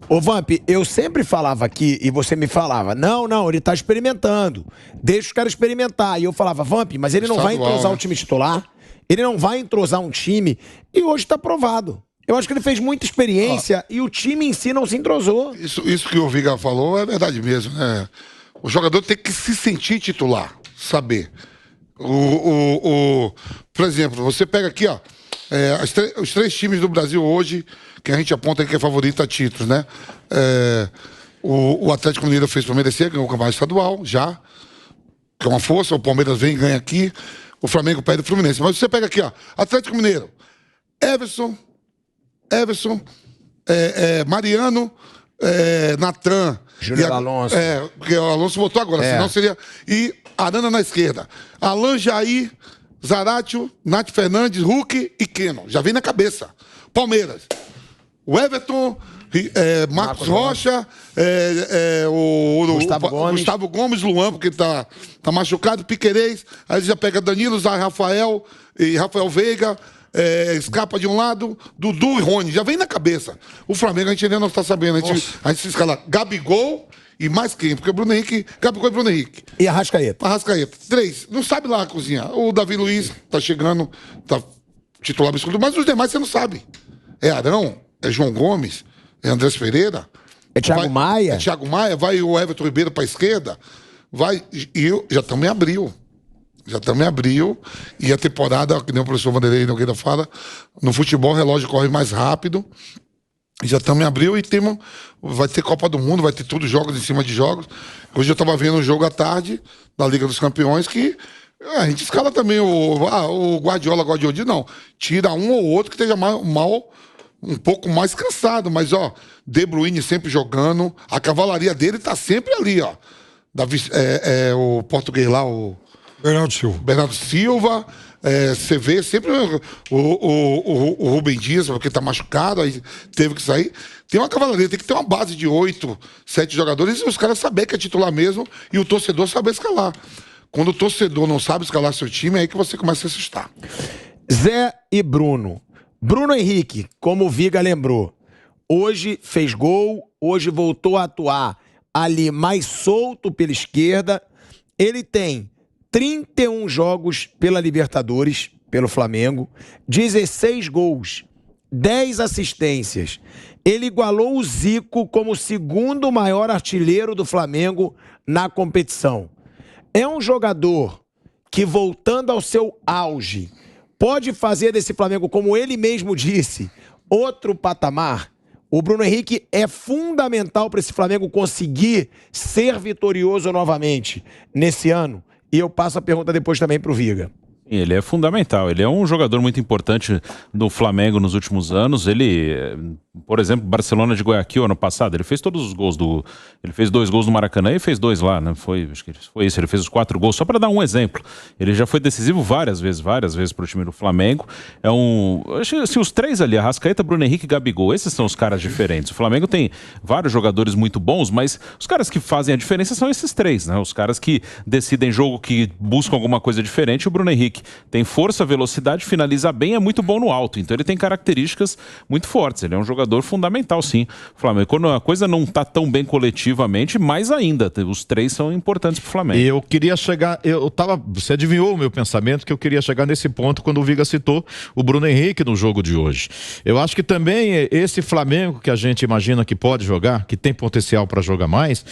Ô Vamp, eu sempre falava aqui e você me falava, não, ele tá experimentando, deixa os caras experimentar. E eu falava, Vamp, mas ele não vai entrosar o time titular, ele não vai entrosar um time, e hoje tá provado. Eu acho que ele fez muita experiência e o time em si não se entrosou. Isso que o Viga falou é verdade mesmo, né? O jogador tem que se sentir titular, saber. Por exemplo, você pega aqui, ó, os 3 times do Brasil hoje, que a gente aponta que é favorito a títulos, né? O Atlético Mineiro fez para merecer, ganhou o campeonato estadual, já. Que é uma força, o Palmeiras vem e ganha aqui, o Flamengo perde o Fluminense. Mas você pega aqui, ó, Atlético Mineiro, Everson, Mariano, Natan. Júnior Alonso. Porque o Alonso botou agora, senão seria... E Arana na esquerda. Alan, Jair, Zaratio, Nath Fernandes, Hulk e Keno. Já vem na cabeça. Palmeiras. O Everton, Marcos Rocha, Gustavo Gomes, Luan, porque tá machucado, Piquerez. Aí já pega Danilo, Zé Rafael e Rafael Veiga. Escapa de um lado, Dudu e Rony, já vem na cabeça. O Flamengo a gente ainda não está sabendo. A gente se escala Gabigol e mais quem? Porque o Bruno Henrique, Gabigol e Bruno Henrique. E Arrascaeta. 3, não sabe lá cozinhar. O Davi Luiz tá chegando, tá titular absoluto, mas os demais você não sabe. É Arão, é João Gomes, é Andrés Pereira. É Thiago Maia. É Thiago Maia, vai o Everton Ribeiro para a esquerda, vai, e já estamos em abril. E a temporada, que nem o professor Vanderlei Nogueira fala, no futebol o relógio corre mais rápido. E já estamos em abril e vai ter Copa do Mundo, vai ter tudo, jogos em cima de jogos. Hoje eu estava vendo um jogo à tarde da Liga dos Campeões que a gente escala também o Guardiola, não. Tira um ou outro que esteja um pouco mais cansado, mas De Bruyne sempre jogando, a cavalaria dele tá sempre ali, ó. O português lá, o Bernardo Silva, você vê sempre o Rubem Dias, porque tá machucado, aí teve que sair. Tem uma cavalaria, tem que ter uma base de 8, 7 jogadores e os caras saberem que é titular mesmo e o torcedor saber escalar. Quando o torcedor não sabe escalar seu time, é aí que você começa a se assustar. Zé e Bruno. Bruno Henrique, como o Viga lembrou, hoje fez gol, hoje voltou a atuar ali mais solto pela esquerda. Ele tem 31 jogos pela Libertadores, pelo Flamengo, 16 gols, 10 assistências. Ele igualou o Zico como o segundo maior artilheiro do Flamengo na competição. É um jogador que, voltando ao seu auge, pode fazer desse Flamengo, como ele mesmo disse, outro patamar. O Bruno Henrique é fundamental para esse Flamengo conseguir ser vitorioso novamente nesse ano. E eu passo a pergunta depois também para o Viga. Ele é fundamental, ele é um jogador muito importante do Flamengo nos últimos anos. Ele, por exemplo, Barcelona de Guayaquil ano passado, ele fez todos os gols ele fez 2 gols no Maracanã e fez 2 lá, né? Acho que foi isso, ele fez os 4 gols, só para dar um exemplo. Ele já foi decisivo várias vezes para o time do Flamengo. Acho que assim, os 3 ali, Arrascaeta, Bruno Henrique e Gabigol, esses são os caras diferentes. O Flamengo tem vários jogadores muito bons, mas os caras que fazem a diferença são esses 3, né? Os caras que decidem jogo, que buscam alguma coisa diferente. O Bruno Henrique tem força, velocidade, finaliza bem, é muito bom no alto. Então ele tem características muito fortes. Ele é um jogador fundamental, sim. O Flamengo, quando a coisa não está tão bem coletivamente, mais ainda. Os 3 são importantes para o Flamengo. E eu queria chegar... Você adivinhou o meu pensamento, que eu queria chegar nesse ponto quando o Viga citou o Bruno Henrique no jogo de hoje. Eu acho que também esse Flamengo que a gente imagina que pode jogar, que tem potencial para jogar mais,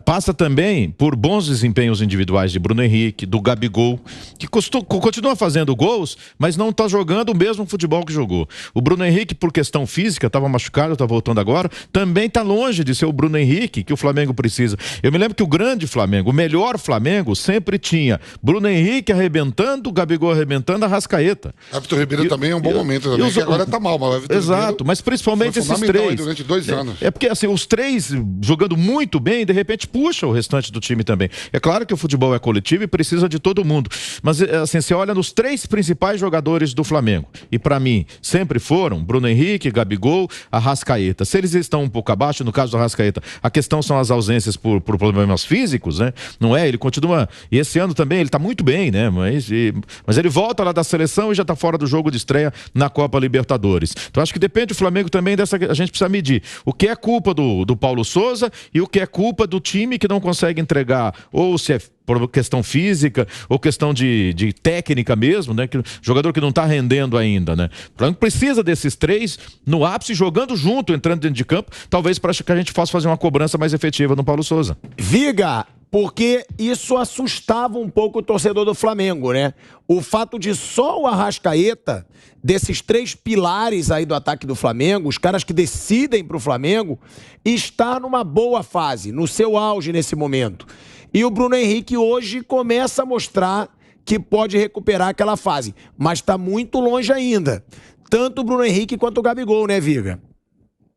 passa também por bons desempenhos individuais de Bruno Henrique, do Gabigol, que continua fazendo gols, mas não está jogando o mesmo futebol que jogou. O Bruno Henrique, por questão física, estava machucado, está voltando agora, também está longe de ser o Bruno Henrique que o Flamengo precisa. Eu me lembro que o grande Flamengo, o melhor Flamengo, sempre tinha Bruno Henrique arrebentando, Gabigol arrebentando, Arrascaeta. Everton Ribeiro também é um bom momento também, que agora está mal, mas exato, mas principalmente esses 3. Durante 2 anos. É porque assim, os 3 jogando muito bem, de repente puxa o restante do time também. É claro que o futebol é coletivo e precisa de todo mundo, mas assim, você olha nos 3 principais jogadores do Flamengo. E para mim, sempre foram Bruno Henrique, Gabigol, Arrascaeta. Se eles estão um pouco abaixo, no caso do Arrascaeta, a questão são as ausências por problemas físicos, né? Não é? Ele continua... E esse ano também ele tá muito bem, né? Mas ele volta lá da seleção e já tá fora do jogo de estreia na Copa Libertadores. Então acho que depende do Flamengo também dessa... A gente precisa medir o que é culpa do Paulo Souza e o que é culpa do time que não consegue entregar, ou se é por questão física, ou questão de técnica mesmo, né? Jogador que não tá rendendo ainda, né? O Flamengo precisa desses 3 no ápice, jogando junto, entrando dentro de campo, talvez para que a gente possa fazer uma cobrança mais efetiva no Paulo Souza. Viga, porque isso assustava um pouco o torcedor do Flamengo, né? O fato de só o Arrascaeta, desses 3 pilares aí do ataque do Flamengo, os caras que decidem pro Flamengo, estar numa boa fase, no seu auge nesse momento. E o Bruno Henrique hoje começa a mostrar que pode recuperar aquela fase, mas está muito longe ainda. Tanto o Bruno Henrique quanto o Gabigol, né, Viga?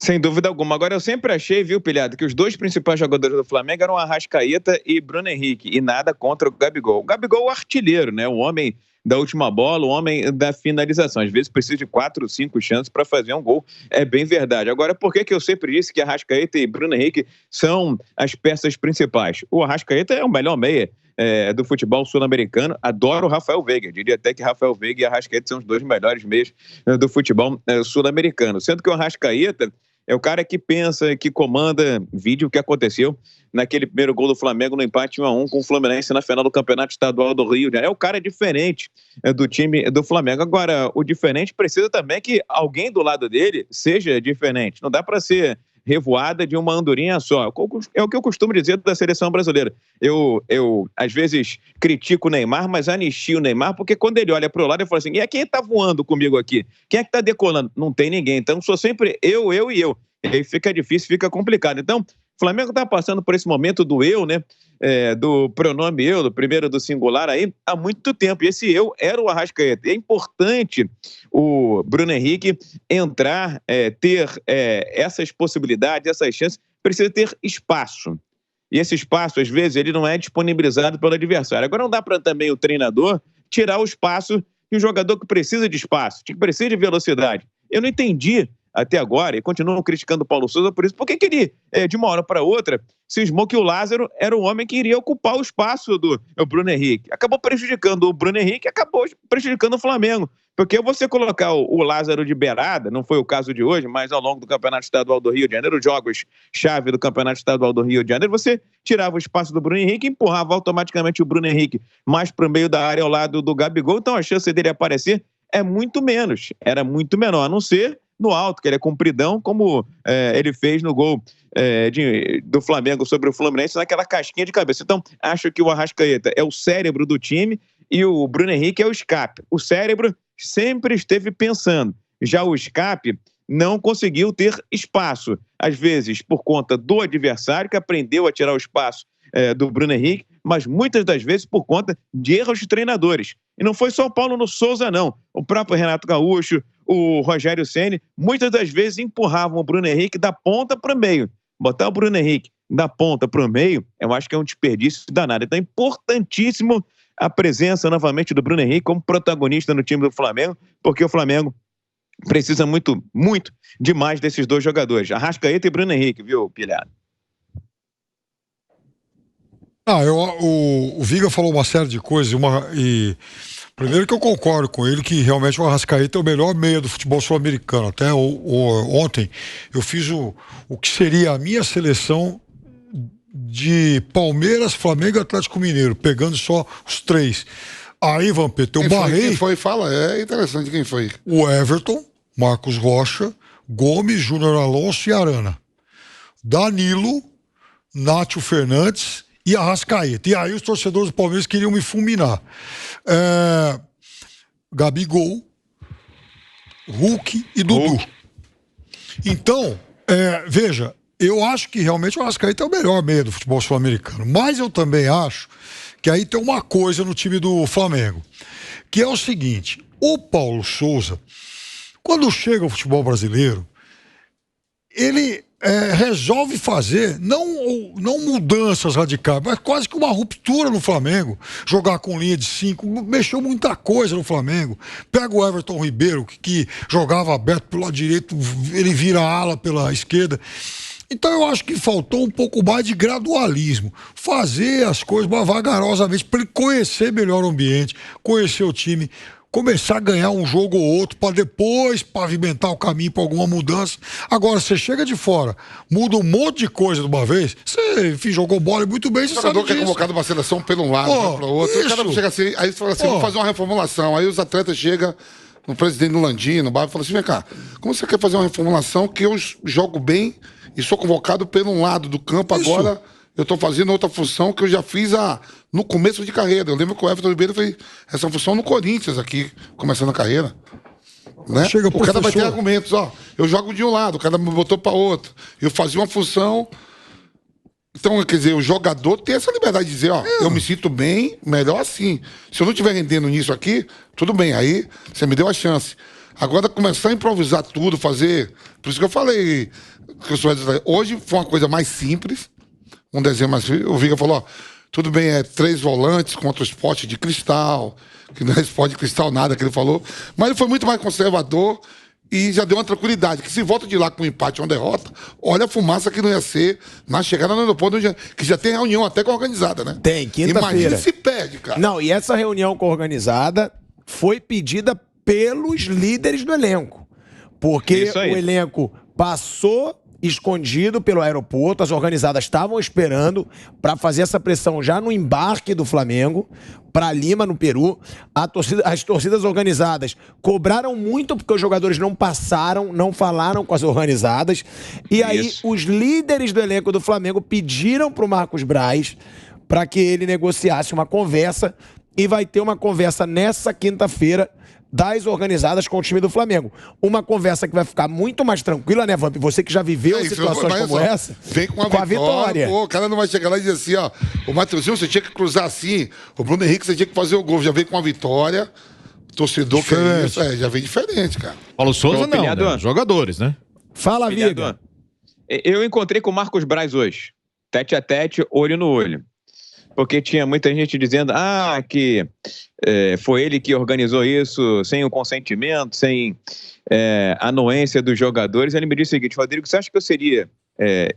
Sem dúvida alguma. Agora, eu sempre achei, viu, Pilhado, que os 2 principais jogadores do Flamengo eram Arrascaeta e Bruno Henrique, e nada contra o Gabigol. O Gabigol é o artilheiro, né? O homem da última bola, o homem da finalização. Às vezes precisa de 4, 5 chances para fazer um gol. É bem verdade. Agora, por que eu sempre disse que Arrascaeta e Bruno Henrique são as peças principais? O Arrascaeta é o melhor meia do futebol sul-americano. Adoro o Rafael Veiga. Diria até que Rafael Veiga e Arrascaeta são os 2 melhores meias do futebol sul-americano. Sendo que o Arrascaeta é o cara que pensa, que comanda. Vídeo que aconteceu naquele primeiro gol do Flamengo no empate 1-1 com o Fluminense na final do Campeonato Estadual do Rio. É o cara diferente do time do Flamengo. Agora, o diferente precisa também que alguém do lado dele seja diferente. Não dá para ser revoada de uma andorinha só. É o que eu costumo dizer da seleção brasileira. Eu às vezes critico o Neymar, mas anistio o Neymar, porque quando ele olha para o lado, ele fala assim, e quem está voando comigo aqui? Quem é que está decolando? Não tem ninguém. Então, sou sempre eu e eu. E aí fica difícil, fica complicado. Então, o Flamengo está passando por esse momento do eu, né? Do pronome eu, do primeiro do singular aí, há muito tempo. E esse eu era o Arrascaeta. E é importante o Bruno Henrique entrar, ter essas possibilidades, essas chances, precisa ter espaço. E esse espaço, às vezes, ele não é disponibilizado pelo adversário. Agora não dá para também o treinador tirar o espaço de um jogador que precisa de espaço, que precisa de velocidade. Eu não entendi até agora, e continuam criticando o Paulo Souza por isso, por que ele, de uma hora para outra, cismou que o Lázaro era o homem que iria ocupar o espaço do Bruno Henrique. Acabou prejudicando o Bruno Henrique, acabou prejudicando o Flamengo. Porque você colocar o Lázaro de beirada, não foi o caso de hoje, mas ao longo do Campeonato Estadual do Rio de Janeiro, os jogos-chave do Campeonato Estadual do Rio de Janeiro, você tirava o espaço do Bruno Henrique e empurrava automaticamente o Bruno Henrique mais para o meio da área ao lado do Gabigol, então a chance dele aparecer é muito menos, era muito menor, a não ser no alto, que ele é compridão, como ele fez no gol do Flamengo sobre o Fluminense, naquela casquinha de cabeça. Então, acho que o Arrascaeta é o cérebro do time e o Bruno Henrique é o escape. O cérebro sempre esteve pensando, já o escape não conseguiu ter espaço, às vezes por conta do adversário, que aprendeu a tirar o espaço do Bruno Henrique, mas muitas das vezes por conta de erros de treinadores. E não foi só o Paulo Souza, não. O próprio Renato Gaúcho, o Rogério Ceni, muitas das vezes empurravam o Bruno Henrique da ponta para o meio. Botar o Bruno Henrique da ponta para o meio, eu acho que é um desperdício danado. Então é importantíssimo a presença novamente do Bruno Henrique como protagonista no time do Flamengo, porque o Flamengo precisa muito, muito demais desses 2 jogadores, Arrascaeta e Bruno Henrique, viu, Pilhado? O Viga falou uma série de coisas, primeiro que eu concordo com ele que realmente o Arrascaeta é o melhor meia do futebol sul-americano. Até ontem eu fiz o que seria a minha seleção de Palmeiras, Flamengo e Atlético Mineiro, pegando só os 3. Aí, Vampeta, eu barrei... Quem foi? Fala, é interessante quem foi. O Everton, Marcos Rocha, Gomes, Júnior Alonso e Arana. Danilo, Nátio Fernandes e Arrascaeta. E aí os torcedores do Palmeiras queriam me fulminar. Gabigol, Hulk e Dudu. Então, veja, eu acho que realmente o Arrascaeta é o melhor meia do futebol sul-americano. Mas eu também acho que aí tem uma coisa no time do Flamengo, que é o seguinte: o Paulo Souza, quando chega ao futebol brasileiro, ele resolve fazer, não mudanças radicais, mas quase que uma ruptura no Flamengo. Jogar com linha de 5, mexeu muita coisa no Flamengo. Pega o Everton Ribeiro, que jogava aberto pelo lado direito, ele vira ala pela esquerda. Então eu acho que faltou um pouco mais de gradualismo, fazer as coisas mais vagarosamente, para ele conhecer melhor o ambiente, conhecer o time, começar a ganhar um jogo ou outro para depois pavimentar o caminho para alguma mudança. Agora, você chega de fora, muda um monte de coisa de uma vez, você jogou bola muito bem, você sabe jogador que é disso. convocado para a seleção pelo um lado, para o outro. O cara chega assim, aí você fala assim, vou fazer uma reformulação. Aí os atletas chegam no presidente do Landim, no bairro, e falam assim, vem cá, como você quer fazer uma reformulação que eu jogo bem e sou convocado pelo um lado do campo, agora eu estou fazendo outra função que eu já fiz no começo de carreira. Eu lembro que o Everton Ribeiro fez essa função no Corinthians aqui, começando a carreira. Né? O cara vai ter argumentos, eu jogo de um lado, o cara me botou para outro. Eu fazia uma função. Então, quer dizer, o jogador tem essa liberdade de dizer, eu me sinto bem, melhor assim. Se eu não estiver rendendo nisso aqui, tudo bem, aí você me deu a chance. Agora, começar a improvisar tudo, fazer... Por isso que eu falei que eu sou... Hoje foi uma coisa mais simples, um desenho mais simples. O Viga falou, tudo bem, 3 volantes contra o Sport de Cristal, que não é Sport de Cristal nada que ele falou, mas ele foi muito mais conservador e já deu uma tranquilidade, que se volta de lá com um empate ou uma derrota, olha a fumaça que não ia ser na chegada no aeroporto, que já tem reunião até com a organizada, né? Tem, quinta-feira. Imagina se perde, cara. Não, e essa reunião com a organizada foi pedida pelos líderes do elenco, porque o elenco passou escondido pelo aeroporto, as organizadas estavam esperando para fazer essa pressão já no embarque do Flamengo para Lima, no Peru. As torcidas organizadas cobraram muito porque os jogadores não passaram, não falaram com as organizadas, e aí os líderes do elenco do Flamengo pediram para o Marcos Braz para que ele negociasse uma conversa, e vai ter uma conversa nessa quinta-feira das organizadas com o time do Flamengo. Uma conversa que vai ficar muito mais tranquila, né, Vamp? Você que já viveu situações como essa. Vem com a vitória. Pô, o cara não vai chegar lá e dizer assim, o Matheusinho, você tinha que cruzar assim, o Bruno Henrique, você tinha que fazer o gol. Já vem com a vitória, torcedor que é isso, já vem diferente, cara. Paulo Souza não, né? Jogadores, né? Fala, Viga. Eu encontrei com o Marcos Braz hoje, tete a tete, olho no olho. Porque tinha muita gente dizendo que foi ele que organizou isso sem o consentimento, sem a anuência dos jogadores. Ele me disse o seguinte, Rodrigo, você acha que eu seria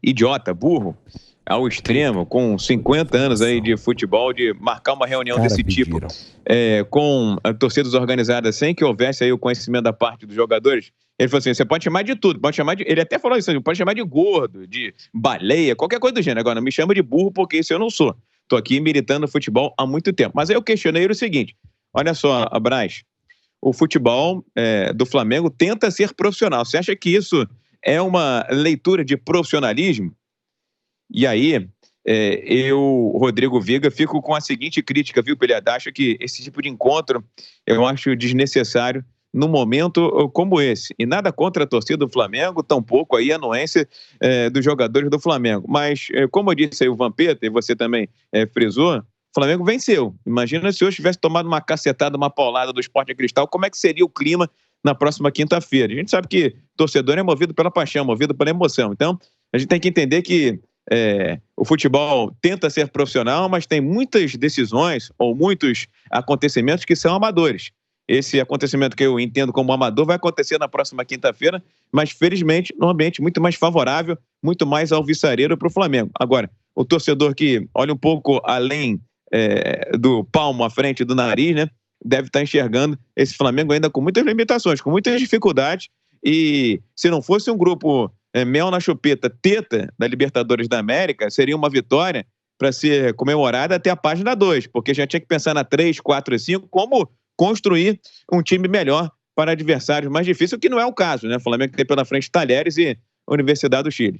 idiota, burro, ao extremo, com 50 anos aí de futebol, de marcar uma reunião desse tipo com torcidas organizadas sem que houvesse aí o conhecimento da parte dos jogadores? Ele falou assim, você pode chamar de tudo, pode chamar de... Ele até falou isso, pode chamar de gordo, de baleia, qualquer coisa do gênero. Agora, não me chama de burro porque isso eu não sou. Estou aqui militando futebol há muito tempo. Mas aí eu questionei ele o seguinte, olha só, Braz, o futebol do Flamengo tenta ser profissional. Você acha que isso é uma leitura de profissionalismo? E aí, eu, Rodrigo Viga, fico com a seguinte crítica, viu, Pelhada? Acho que esse tipo de encontro eu acho desnecessário num momento como esse. E nada contra a torcida do Flamengo, tampouco aí a anuência dos jogadores do Flamengo. Mas, como eu disse aí o Vampeta, e você também frisou, o Flamengo venceu. Imagina se hoje tivesse tomado uma cacetada, uma paulada do Sport de Cristal, como é que seria o clima na próxima quinta-feira? A gente sabe que torcedor é movido pela paixão, movido pela emoção. Então, a gente tem que entender que o futebol tenta ser profissional, mas tem muitas decisões ou muitos acontecimentos que são amadores. Esse acontecimento que eu entendo como amador vai acontecer na próxima quinta-feira, mas felizmente num ambiente muito mais favorável, muito mais alvissareiro para o Flamengo. Agora, o torcedor que olha um pouco além do palmo à frente do nariz, né, deve estar enxergando esse Flamengo ainda com muitas limitações, com muitas dificuldades, e se não fosse um grupo mel na chupeta, teta da Libertadores da América, seria uma vitória para ser comemorada até a página 2, porque já tinha que pensar na 3, 4 e 5, como construir um time melhor para adversários mais difíceis, o que não é o caso, né? O Flamengo tem pela frente Talheres e Universidade do Chile.